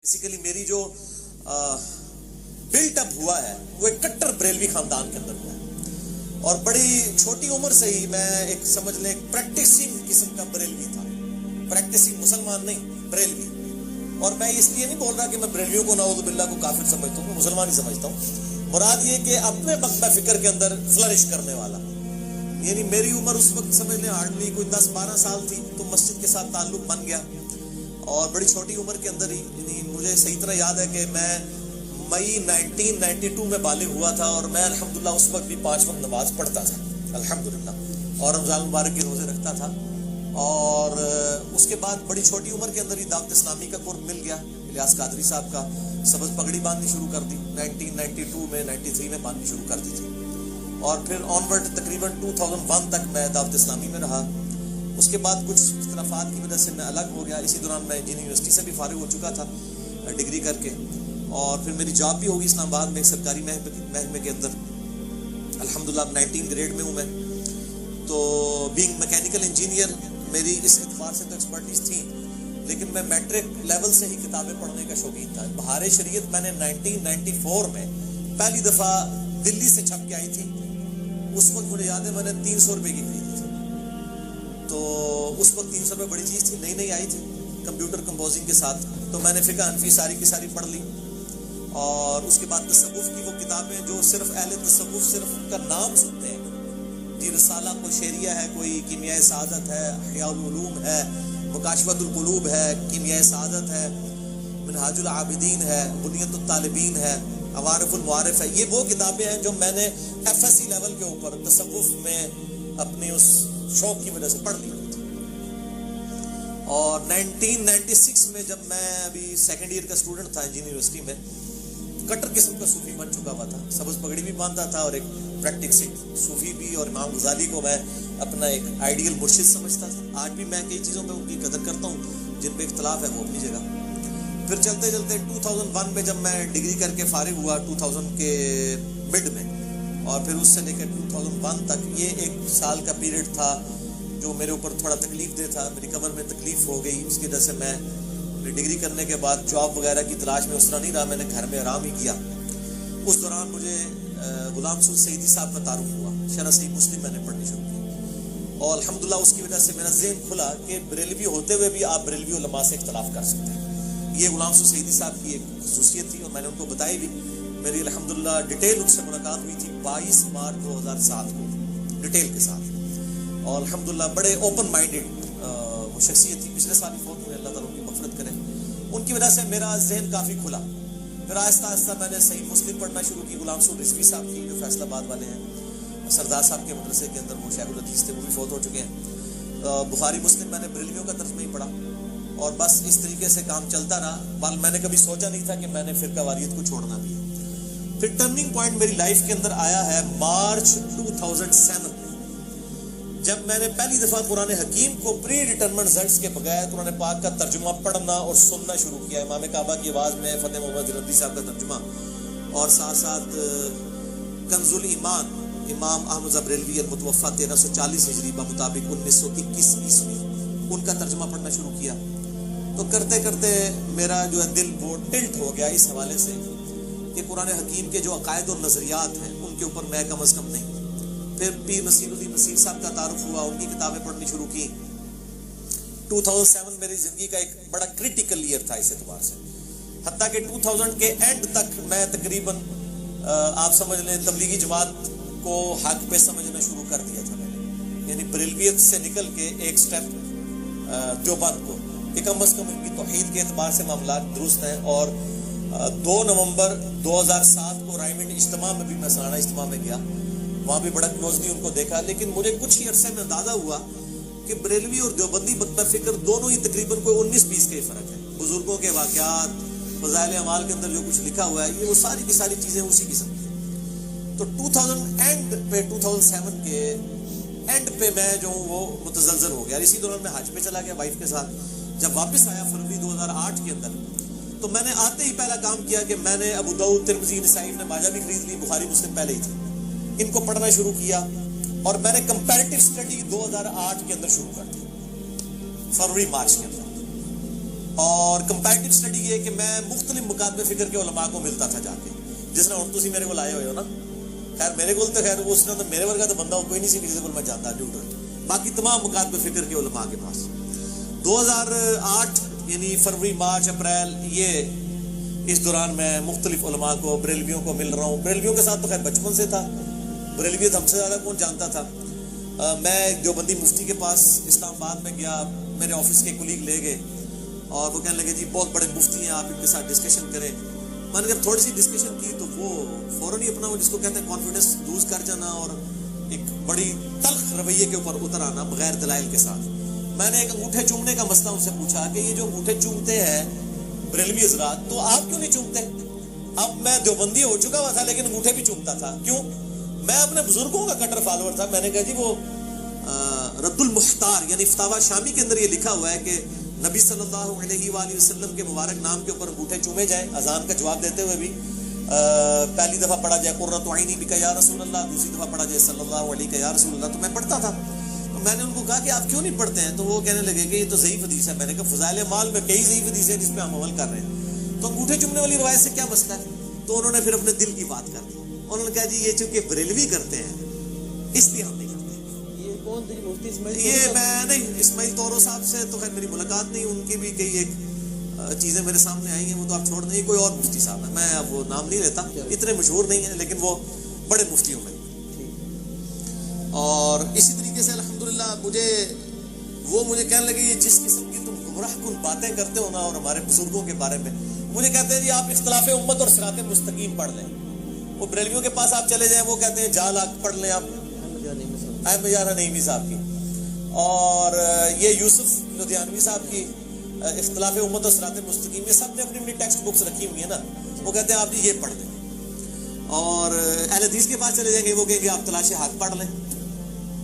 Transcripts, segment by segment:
Basically میری جو built up ہوا ہے وہ ایک کٹر بریلوی خاندان کے اندر ہوا ہے، اور بڑی چھوٹی عمر سے ہی میں ایک سمجھ لیں ایک پریکٹسنگ قسم کا بریلوی تھا، پریکٹسنگ مسلمان نہیں بریلوی. اور میں اس لیے نہیں بول رہا کہ میں بریلویوں کو نعوذ باللہ کو کافر سمجھتا ہوں، میں مسلمان ہی سمجھتا ہوں. مراد یہ کہ اپنے مقبہ فکر کے اندر فلرش کرنے والا. یعنی میری عمر اس وقت سمجھ لیں ہارڈلی کوئی 10-12 سال تھی تو مسجد کے ساتھ تعلق بن گیا، اور بڑی چھوٹی عمر کے اندر ہی یعنی مجھے صحیح طرح یاد ہے کہ میں مئی 1992 میں بالغ ہوا تھا، اور میں الحمدللہ اس وقت بھی 5 وقت نماز پڑھتا تھا الحمدللہ، اور رمضان مبارک کے روزے رکھتا تھا. اور اس کے بعد بڑی چھوٹی عمر کے اندر ہی دعوت اسلامی کا قرب مل گیا. الیاس قادری صاحب کا سبز پگڑی باندھنی شروع کر دی 1992 میں 93 میں باندھنی شروع کر دی تھی، اور پھر آنورڈ تقریباً 2001 تک میں دعوت اسلامی میں رہا. اس کے بعد کچھ اختلافات کی وجہ سے میں الگ ہو گیا. اسی دوران میں انجینئرنگ یونیورسٹی سے بھی فارغ ہو چکا تھا ڈگری کر کے، اور پھر میری جاب بھی ہوگی اسلام آباد میں ایک سرکاری محکمے کے اندر. الحمدللہ اب 19 گریڈ میں ہوں میں. تو بینگ میکینیکل انجینئر میری اس اعتبار سے تو ایکسپرٹیز تھی، لیکن میں میٹرک لیول سے ہی کتابیں پڑھنے کا شوقین تھا. بہار شریعت میں نے 1994 میں پہلی دفعہ دلی سے چھپ کے آئی تھی. اس وقت مجھے یاد ہے میں نے 300 روپے کی خریدی تھی. تو اس وقت 300 روپے بڑی چیز تھی، نئی آئی تھی کمپیوٹر کمپوزنگ کے ساتھ. تو میں نے فقہ حنفی ساری کی ساری پڑھ لی، اور اس کے بعد تصوف کی وہ کتابیں جو صرف اہل تصوف صرف ان کا نام سنتے ہیں، جی رسالہ کوئی شعریہ ہے، کوئی کیمیائے سعادت ہے، احیاء العلوم ہے، مکاشفۃ القلوب ہے، کیمیائے سعادت ہے، منہاج العابدین ہے، بنیۃ الطالبین ہے، عوارف المعارف ہے. یہ وہ کتابیں ہیں جو میں نے FSC لیول کے اوپر تصوف میں اپنی اس شوق کی وجہ سے پڑھ لی تھی. اور 1996 میں جب میں ابھی سیکنڈ ایئر کا اسٹوڈنٹ تھا انجینئرنگ یونیورسٹی میں، کٹر قسم کا صوفی بن چکا ہوا تھا. سبز پگڑی بھی باندھتا تھا، اور ایک پریکٹسنگ صوفی بھی، اور امام غزالی کو میں اپنا ایک آئیڈیل مرشد سمجھتا تھا. آج بھی میں کئی چیزوں میں ان کی قدر کرتا ہوں، جن پہ اختلاف ہے وہ اپنی جگہ. پھر چلتے 2001 میں جب میں ڈگری کر کے فارغ ہوا 2000 کے مڈ میں، اور پھر اس سے لے کر 2001 تک یہ 1 سال کا پیریڈ تھا جو میرے اوپر تھوڑا تکلیف دہ تھا. میری کمر میں تکلیف ہو گئی، اس کی وجہ سے میں ڈگری کرنے کے بعد جاب وغیرہ کی تلاش میں اس طرح نہیں رہا، میں نے گھر میں آرام ہی کیا. اس دوران مجھے غلام رسول سعیدی صاحب کا تعارف ہوا، شرح صحیح مسلم میں نے پڑھنی شروع کی، اور الحمدللہ اس کی وجہ سے میرا ذہن کھلا کہ بریلوی ہوتے ہوئے بھی آپ بریلوی علماء سے اختلاف کر سکتے ہیں. یہ غلام رسول سعیدی صاحب کی ایک خصوصیت تھی، اور میں نے ان کو بتائی بھی. میری الحمدللہ ڈیٹیل ان سے ملاقات ہوئی تھی 22 مارچ 2007 کو ڈیٹیل کے ساتھ، اور الحمدللہ بڑے اوپن مائنڈیڈ وہ شخصیت تھی. پچھلے سال ہی فوت ہوئے، اللہ تعالیٰ ان کی مغفرت کرے. ان کی وجہ سے میرا ذہن کافی کھلا. پھر آہستہ آہستہ میں نے صحیح مسلم پڑھنا شروع کی. غلام رسول رضوی صاحب کی جو فیصل آباد والے ہیں، سردار صاحب کے مدرسے کے اندر وہ شیخ الحدیث تھے، وہ بھی فوت ہو چکے ہیں. بخاری مسلم میں نے بریلویوں کا ترجمہ ہی پڑھا، اور بس اس طریقے سے کام چلتا رہا. بل میں نے کبھی سوچا نہیں تھا کہ میں نے فرقہ واریت کو چھوڑنا بھی ہے. پھر ٹرننگ پوائنٹ میری لائف کے اندر آیا ہے مارچ 2007 میں، جب میں نے پہلی دفعہ قرآن حکیم کو پری ڈٹرمنٹ رزلٹس کے بغیر قرآن پاک کا ترجمہ پڑھنا اور سننا شروع کیا. امام کعبہ کی آواز میں فتح محمد رضوی صاحب کا ترجمہ، اور ساتھ ساتھ کنز الایمان امام احمد بریلوی المتوفی 1340 ہجری بمطابق 1921 عیسوی، ان کا ترجمہ پڑھنا شروع کیا. تو کرتے کرتے میرا جو ہے دل وہ ٹلٹ ہو گیا اس حوالے سے کہ قرآن حکیم کے جو عقائد اور نظریات ہیں ان کے اوپر میں کم از کم نہیں. پھر پیر نصیر الدین نصیر صاحب کا تعارف ہوا، ان کی کتابیں پڑھنی شروع کی. 2007 میری زندگی کا ایک بڑا کریٹیکل ایئر تھا اس اعتبار سے، حتیٰ کہ 2000 کے اینڈ تک میں تقریباً آپ سمجھ لیں تبلیغی جماعت کو حق پہ سمجھنا شروع کر دیا تھا میں نے. یعنی بریلویت سے نکل کے ایک سٹیپ دیوبند کو، کہ کم از کم ان کی توحید کے اعتبار سے معاملات درست ہیں. اور 2 نومبر 2007 کو رائمنڈ اجتماع میں بھی میں سالانہ اجتماع میں گیا، وہاں بھی بڑا کلوزلی ان کو دیکھا. لیکن مجھے کچھ ہی عرصے میں اندازہ ہوا کہ بریلوی اور دیوبندی مکتب فکر دونوں ہی تقریباً کوئی 19-20 کا ہی فرق ہے. بزرگوں کے واقعات، فضائل اعمال کے اندر جو کچھ لکھا ہوا ہے، یہ وہ ساری کی ساری چیزیں اسی قسم کی. تو 2007 کے اینڈ پہ میں جو ہوں وہ متزلزل ہو گیا. اسی دوران میں حج پہ چلا گیا وائف کے ساتھ. جب واپس آیا فروری 2008 کے اندر، تو میں نے آتے ہی پہلا کام کیا کہ میں نے ابو داؤد، ترمذی، نسائی نے ماجہ بھی خرید لی، بخاری مسلم پہلے ہی تھی، ان کو پڑھنا شروع کیا. اور میں نے کمپیریٹیو اسٹڈی 2008 کے اندر شروع کر دی، فروری مارچ کے اندر. 2009 اور کمپیریٹیو اسٹڈی یہ کہ میں مختلف مکاتب فکر کے علماء کو ملتا تھا جا کے، جس طرح تسی میرے کو آئے ہوئے ہو نا. خیر میرے کو تو خیر اس نے تو میرے ورگا تو بندہ کوئی نہیں سی کسی کو میں جانتا نیوٹرل، باقی تمام مکاتب فکر کے علماء کے پاس. 2008 یعنی فروری مارچ اپریل یہ اس دوران میں مختلف علماء کو بریلویوں کو مل رہا ہوں. بریلویوں کے ساتھ تو خیر بچپن سے تھا، بریلویت ہم سے زیادہ کون جانتا تھا. میں دیوبندی مفتی کے پاس اسلام آباد میں گیا، میرے آفس کے کولیگ لے گئے اور وہ کہنے لگے جی بہت بڑے مفتی ہیں، آپ ان کے ساتھ ڈسکشن کریں. میں نے جب تھوڑی سی ڈسکشن کی تو وہ فوراً ہی اپنا وہ جس کو کہتے ہیں کانفیڈنس لوز کر جانا اور ایک بڑی تلخ رویے کے اوپر اتر آنا بغیر دلائل کے ساتھ. میں نے ایک انگوٹھے چومنے کا مسئلہ ان سے پوچھا کہ یہ جو انگوٹھے چومتے ہیں بریلوی حضرات، تو آپ کیوں نہیں چومتے؟ اب میں دیوبندی ہو چکا ہوا تھا لیکن انگوٹھے بھی چومتا تھا. کیوں؟ میں اپنے بزرگوں کا کٹر فالوور تھا. میں نے کہا جی وہ رد المختار یعنی فتاوی شامی کے اندر یہ لکھا ہوا ہے کہ نبی صلی اللہ علیہ وآلہ وسلم کے مبارک نام کے اوپر انگوٹھے چومے جائیں. اذان کا جواب دیتے ہوئے بھی پہلی دفعہ پڑھا جائے قرۃ عینی بک یا رسول اللہ، دوسری دفعہ پڑھا جائے صلی اللہ علیہ یا رسول اللہ. تو میں پڑھتا تھا. تو میں نے ان کو کہا کہ آپ کیوں نہیں پڑھتے ہیں؟ تو وہ کہنے لگے کہ یہ تو ضعیف حدیث ہے. میں نے کہا فضائل اعمال میں کئی ضعیف حدیث ہیں جس پہ ہم عمل کر رہے ہیں، تو انگوٹھے چومنے والی روایت سے کیا مسئلہ ہے؟ تو انہوں نے پھر اپنے دل کی بات کر دی. انہوں نے کہا جی یہ چونکہ بریلوی کرتے ہیں اس لیے ہم نہیں کرتے. یہ کون تھے مفتی اسماعیل؟ یہ میں نہیں، اسماعیل طورو صاحب سے تو خیر میری ملاقات نہیں، ان کی بھی کئی ایک چیزیں میرے سامنے آئی ہیں، وہ تو آپ چھوڑ دیں. کوئی اور مفتی صاحب ہے، میں اب وہ نام نہیں لیتا، اتنے مشہور نہیں ہیں لیکن وہ بڑے مفتیوں میں. اور اسی طریقے سے الحمدللہ مجھے کہنے لگے یہ جس قسم کی تم گمراہ کن باتیں کرتے ہو نا اور ہمارے بزرگوں کے بارے میں، مجھے کہتے ہیں جی آپ اختلاف امت اور صراط مستقیم پڑھ لیں. وہ بریلویوں کے پاس آپ چلے جائیں، وہ کہتے ہیں جال آگ پڑھ لیں آپ احمد یارہ نعیمی صاحب کی، اور یہ یوسف لدھیانوی صاحب کی اختلاف امت اور صراط مستقیم، یہ سب نے اپنی اپنی ٹیکسٹ بکس رکھی ہوئی ہیں نا. وہ کہتے ہیں آپ جی یہ پڑھ لیں. اور اہل حدیث کے پاس چلے جائیں گے، وہ کہیں گے آپ تلاش حق پڑھ لیں.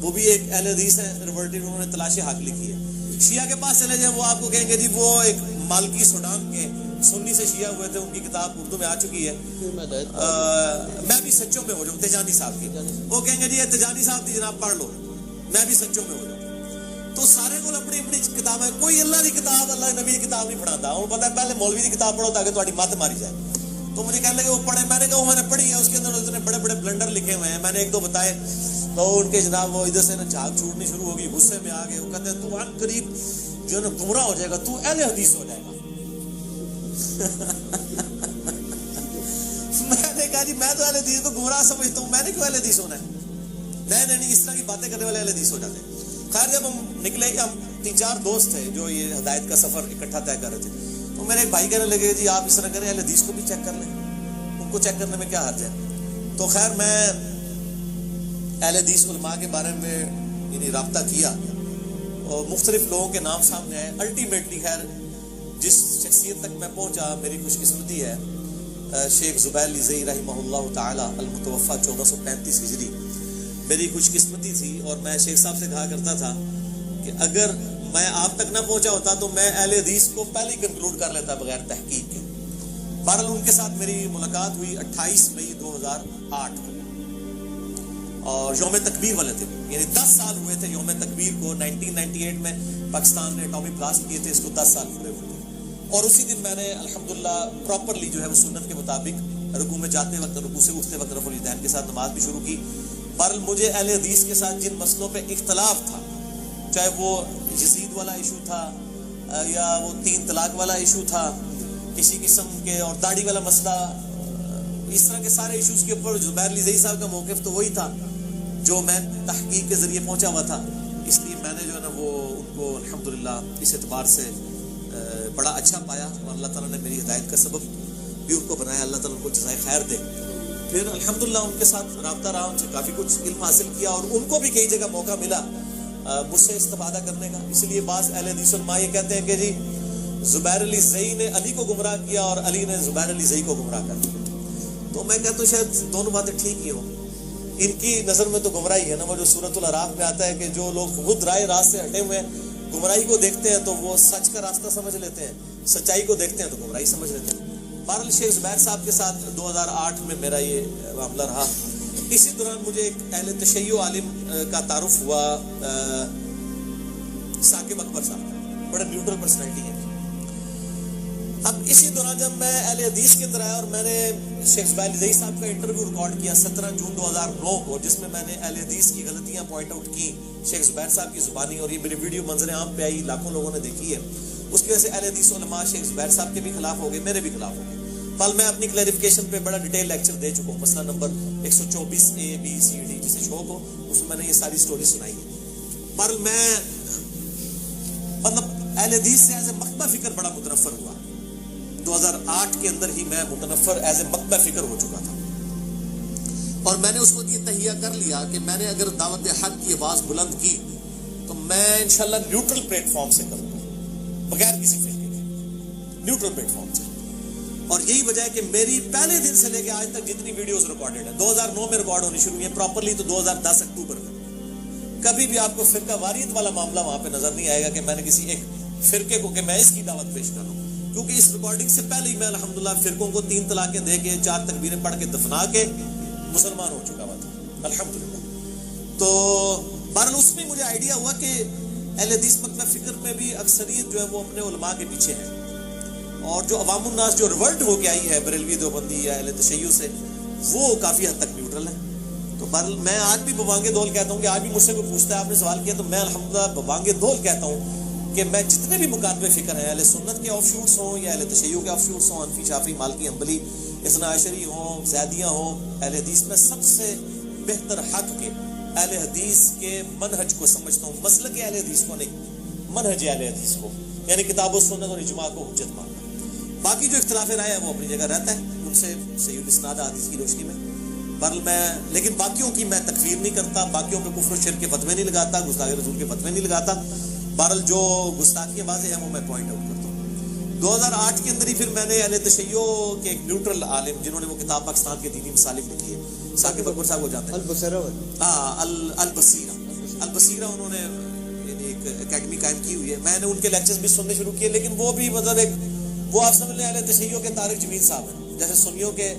وہ بھی ایک اہل حدیث ہے، ریورٹیڈ، انہوں نے تلاش حق لکھی ہے. شیعہ کے پاس چلے جائیں، وہ آپ کو کہیں گے جی وہ ایک مالکی سوڈان کے سنی سے شیعہ ہوئے تھے، ان کی کتاب اردو میں آ چکی ہے، میں بھی سچوں میں ہو جاؤں، تجانی صاحب کی. وہ کہیں گے جی یہ تجانی صاحب کی جناب پڑھ لو، میں بھی سچوں میں ہو جاؤں. تو سارے کو اپنی اپنی کتاب ہے. کوئی اللہ کی کتاب، اللہ نبی کی کتاب نہیں پڑھاتا. انہوں پتا ہے پہلے مولوی کی کتاب پڑھو تاکہ تمہاری مت ماری جائے. تو مجھے کہنے لگے وہ پڑھے. میں نے کہا وہ میں نے پڑھی ہے، اس کے اندر اتنے بڑے بڑے بلنڈر لکھے ہوئے ہیں. میں نے ایک دو بتائے تو ان کے جناب وہ ادھر سے نا جھاگ چھوٹنی شروع ہوگی، غصے میں آ گئے. وہ کہتے ہیں تو ان قریب جو ہے نا گمراہ ہو جائے گا، تو اہل حدیث ہو جائے گا. میں نے کہا جی میں تو اہل حدیث کو گمراہ سمجھتا ہوں، میں نے کیوں اہل حدیث ہونا ہے؟ نہیں اس طرح کی باتیں کرنے والے اہل حدیث ہو جاتے ہیں. خیر جب ہم نکلے، ہم 3-4 دوست تھے جو یہ ہدایت کا سفر اکٹھا طے کر رہے تھے. تو میرے ایک بھائی کہنے لگے جی آپ اس طرح کریں، اہل حدیث کو بھی چیک کر لیں، ان کو چیک کرنے میں کیا حرج ہے. تو خیر میں اہل حدیث علماء کے بارے میں یعنی رابطہ کیا اور مختلف لوگوں کے نام سامنے آئے. الٹیمیٹلی خیر جس شخصیت تک میں پہنچا میری خوش قسمتی ہے، شیخ زبیر علی زئی رحمہ اللہ تعالی المتوفی 1435 ہجری میری خوش قسمتی تھی. اور میں شیخ صاحب سے کہا کرتا تھا کہ اگر میں آپ تک نہ پہنچا ہوتا تو میں اہل حدیث کو پہلے ہی کنکلوڈ کر لیتا بغیر تحقیق کے. بہرحال ان کے ساتھ میری ملاقات ہوئی 28 مئی 2008 کو، اور یوم تکبیر والے دن، یعنی 10 سال ہوئے تھے یوم تکبیر کو. 1998 میں پاکستان نے اٹامی بلاسٹ کیے تھے، اس کو 10 سال پورے ہوئے تھے. اور اسی دن میں نے الحمدللہ پراپرلی جو ہے وہ سنت کے مطابق رکوع میں جاتے وقت، رکوع سے اٹھتے وقت رفع الیدین کے ساتھ نماز بھی شروع کی. بہرحال مجھے اہل حدیث کے ساتھ جن مسئلوں پہ اختلاف تھا، چاہے وہ یزید والا ایشو تھا یا وہ 3 طلاق والا ایشو تھا کسی قسم کے، اور داڑھی والا مسئلہ، اس طرح کے سارے ایشوز کے اوپر زبیر علی زئی صاحب کا موقف تو وہی تھا جو میں تحقیق کے ذریعے پہنچا ہوا تھا. اس لیے میں نے جو ہے نا وہ ان کو الحمدللہ اس اعتبار سے بڑا اچھا پایا، اور اللہ تعالیٰ نے میری ہدایت کا سبب بھی ان کو بنایا. اللہ تعالیٰ ان کو جزائے خیر دے. پھر الحمدللہ ان کے ساتھ رابطہ رہا، ان سے کافی کچھ علم حاصل کیا، اور ان کو بھی کئی جگہ موقع ملا مجھ سے استفادہ کرنے کا. اس لیے بعض اہل حدیث علماء یہ کہتے ہیں کہ جی زبیر علی زئی نے علی کو گمراہ کیا اور علی نے زبیر علی زئی کو گمراہ کر دیا. تو میں کہتا ہوں شاید دونوں باتیں ٹھیک ہی ہوں. ان کی نظر میں تو گمراہی ہے نا، وہ جو سورۃ الاعراف میں آتا ہے کہ جو لوگ خود رائے راست سے ہٹے ہوئے ہیں، گمراہی کو دیکھتے ہیں تو وہ سچ کا راستہ سمجھ لیتے ہیں، سچائی کو دیکھتے ہیں تو گمراہی سمجھ لیتے ہیں. بہرحال شیخ زبیر صاحب کے ساتھ 2008 میں میرا یہ معاملہ رہا. اسی دوران مجھے ایک اہل تشیع عالم کا تعارف ہوا، ثاقب اکبر صاحب، بڑے نیوٹرل پرسنالٹی ہے. اب اسی دوران جب میں اہل حدیث کے اندر آیا اور میں نے شیخ زبیر زئی صاحب کا انٹرویو ریکارڈ کیا 17 جون 2009 کو، جس میں میں نے اہل حدیث کی غلطیاں پوائنٹ آؤٹ کی شیخ زبیر صاحب کی زبانی، اور یہ میری ویڈیو منظر عام پہ آئی، لاکھوں لوگوں نے دیکھی ہے. اس کی وجہ سے اہل حدیث علماء شیخ زبیر صاحب کے بھی خلاف ہو گئے، میرے بھی خلاف ہو گئے. کل میں اپنی کلیریفیکیشن پہ بڑا ڈیٹیل لیکچر دے چکا ہوں، مسئلہ number 124 A B C D جسے شوق ہو، اس میں نے یہ ساری سٹوری سنائی ہے. پر میں مطلب اہل حدیث سے ایز اے مکتبہ فکر بڑا متنفر ہوا. 2008 کے اندر ہی میں متنفر ایز اے مکتبہ فکر ہو چکا تھا، اور میں نے اس وقت یہ تہیہ کر لیا کہ میں نے اگر دعوت حق کی آواز بلند کی تو میں انشاءاللہ نیوٹرل پلیٹ فارم سے کروں گا، بغیر کسی فرقے کے، نیوٹرل پلیٹ فارم سے. اور یہی وجہ ہے کہ میری پہلے دن سے لے کے آج تک جتنی ویڈیوز ریکارڈڈ ہیں 2009 میں ریکارڈ ہونی شروع ہوئی ہیں پراپرلی تو 2010 اکتوبر میں. کبھی بھی آپ کو فرقہ واریت والا معاملہ وہاں پہ نظر نہیں آئے گا کہ میں نے کسی ایک فرقے کو کہ میں اس کی دعوت پیش کر رہا ہوں، کیونکہ اس ریکارڈنگ سے پہلے ہی میں الحمدللہ فرقوں کو 3 طلاقیں دے کے 4 تکبیریں پڑھ کے دفنا کے مسلمان ہو چکا ہوا تھا الحمدللہ. تو بہرحال اس میں مجھے آئیڈیا ہوا کہ اہل حدیث مکتبہ فکر میں بھی اکثریت جو ہے وہ اپنے علماء کے پیچھے ہے، اور جو عوام الناس جو ریولٹ ہو کے آئی ہے بریلوی دیوبندی یا اہل تشیع سے، وہ کافی حد تک نیوٹرل ہے. تو بہرحال میں آج بھی بوانگے دول کہتا ہوں کہ آج بھی مجھ سے کوئی پوچھتا ہے آپ نے سوال کیا تو میں الحمدللہ بوانگے دول کہتا ہوں کہ میں جتنے بھی مکاتبے فکر ہیں اہل سنت کے آف شوٹس ہوں یا اہل تشیع کے آف شوٹس ہوں، حنفی شافعی مالکی حنبلی اثنا عشری ہوں زیدیہ ہوں، اہل حدیث میں سب سے بہتر حق کے اہل حدیث کے منہج کو سمجھتا ہوں، مسلک اہل حدیث کو نہیں، منہج اہل حدیث کو، یعنی کتاب و سنت اور اجماع کو حجت ماننا. باقی جو اختلاف رائے ہے وہ اپنی جگہ رہتا ہے، ان سے صحیح الاسناد حدیث کی روشنی میں. بہرحال میں لیکن باقیوں کی میں تکفیر نہیں کرتا، باقیوں پہ کفر و شرک کے فتوے نہیں لگاتا، گستاخی رسول کے فتوے نہیں لگاتا. بہرحال جو گستاخیاں واضح ہیں وہ میں پوائنٹ آؤٹ کرتا ہوں. 2008 کے اندر ہی پھر میں نے اہل تشیع کے ایک نیوٹرل عالم جنہوں نے وہ کتاب پاکستان کے دینی مسالک لکھی ہے، ثاقب اکبر صاحب کو جانتے ہیں، البصیرہ انہوں نے ایک اکیڈمی قائم کی ہوئی ہے. میں نے ان کے لیکچرز بھی سننے شروع کیے، لیکن وہ بھی مطلب ایک وہ آپ سمجھ لیں اہل تشیع کے طارق جمیل صاحب ہیں، جیسے سنیوں کے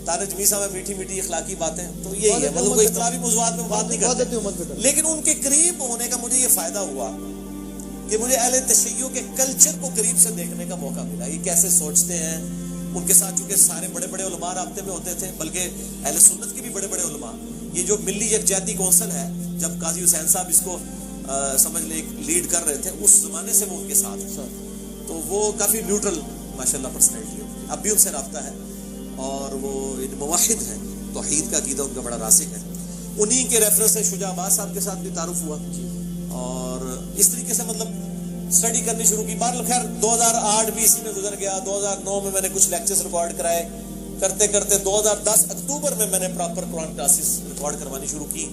طارق جمیل صاحب میٹھی میٹھی اخلاقی باتیں، تو یہی ہے مطلب کوئی اختلافی موضوعات میں بات نہیں کرتے، لیکن ان کے قریب ہونے کا مجھے یہ فائدہ ہوا کہ مجھے اہل تشیع کے کلچر کو قریب سے دیکھنے کا موقع ملا، یہ کیسے سوچتے ہیں. ان کے ساتھ چونکہ سارے بڑے بڑے علماء رابطے میں ہوتے تھے، بلکہ اہل سنت کے بھی بڑے بڑے علماء. یہ جو ملی یکجہتی کونسل ہے، جب قاضی حسین صاحب اس کو سمجھ لیں لیڈ کر رہے تھے، اس زمانے سے وہ ان کے ساتھ ہیں، تو وہ کافی نیوٹرل ماشاءاللہ پرسنالٹی ہے، اب بھی ان سے رابطہ ہے، اور وہ موحد ہیں، توحید کا عقیدہ ان کا بڑا راسخ ہے. انہی کے ریفرنس سے شجاع عباس صاحب کے ساتھ بھی تعارف ہوا، اور اس طریقے سے مطلب اسٹڈی کرنی شروع کی. بہرحال خیر 2008 بھی اسی میں گزر گیا. 2009 میں نے کچھ لیکچرز ریکارڈ کرائے، کرتے کرتے 2010 اکتوبر میں نے پراپر قرآن کلاسز ریکارڈ کروانی شروع کی،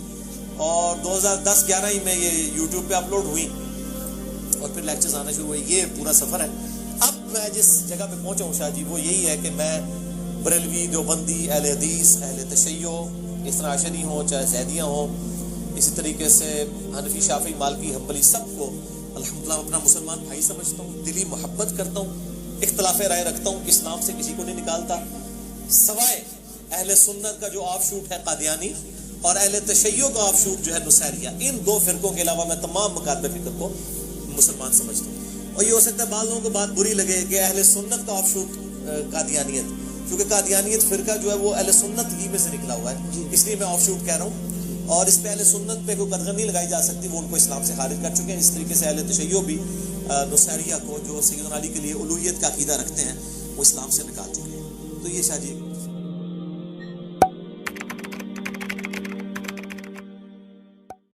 اور 2010-11 ہی میں یہ یوٹیوب پہ اپلوڈ ہوئی، اور پھر لیکچرز آنا شروع ہوئے. یہ پورا سفر ہے. اب میں جس جگہ پہ پہنچا ہوں شاہ جی وہ یہی ہے کہ میں بریلوی دیوبندی اہل حدیث اہل تشیع اثنا عشری ہوں چاہے زیدیہ ہوں، اسی طریقے سے حنفی شافعی مالکی حنبلی، سب کو الحمدللہ اپنا مسلمان بھائی سمجھتا ہوں، دلی محبت کرتا ہوں، اختلاف رائے رکھتا ہوں، اسلام سے کسی کو نہیں نکالتا، سوائے اہل سنت کا جو آف شوٹ ہے قادیانی اور اہل تشیع کا آف شوٹ جو ہے نصیریہ. ان 2 فرقوں کے علاوہ میں تمام مکاتبہ فکر کو مسلمان سمجھتا ہوں. اور یہ ہو سکتا ہے بعض لوگوں کو بات بری لگے کہ اہل سنت کا آف شوٹ قادیانیت، کیونکہ قادیانیت فرقہ جو ہے وہ اہل سنت ہی میں سے نکلا ہوا ہے، اس لیے میں آف شوٹ کہہ رہا ہوں. اور اس پہ اہل سنت پہ کوئی قدغن نہیں لگائی جا سکتی، وہ ان کو اسلام سے خارج کر چکے ہیں. اس طریقے سے اہل تشیع بھی نصیریہ کو جو سیدنا علی کے لیے الوہیت کا عقیدہ رکھتے ہیں وہ اسلام سے نکال چکے ہیں. تو یہ شاہ جی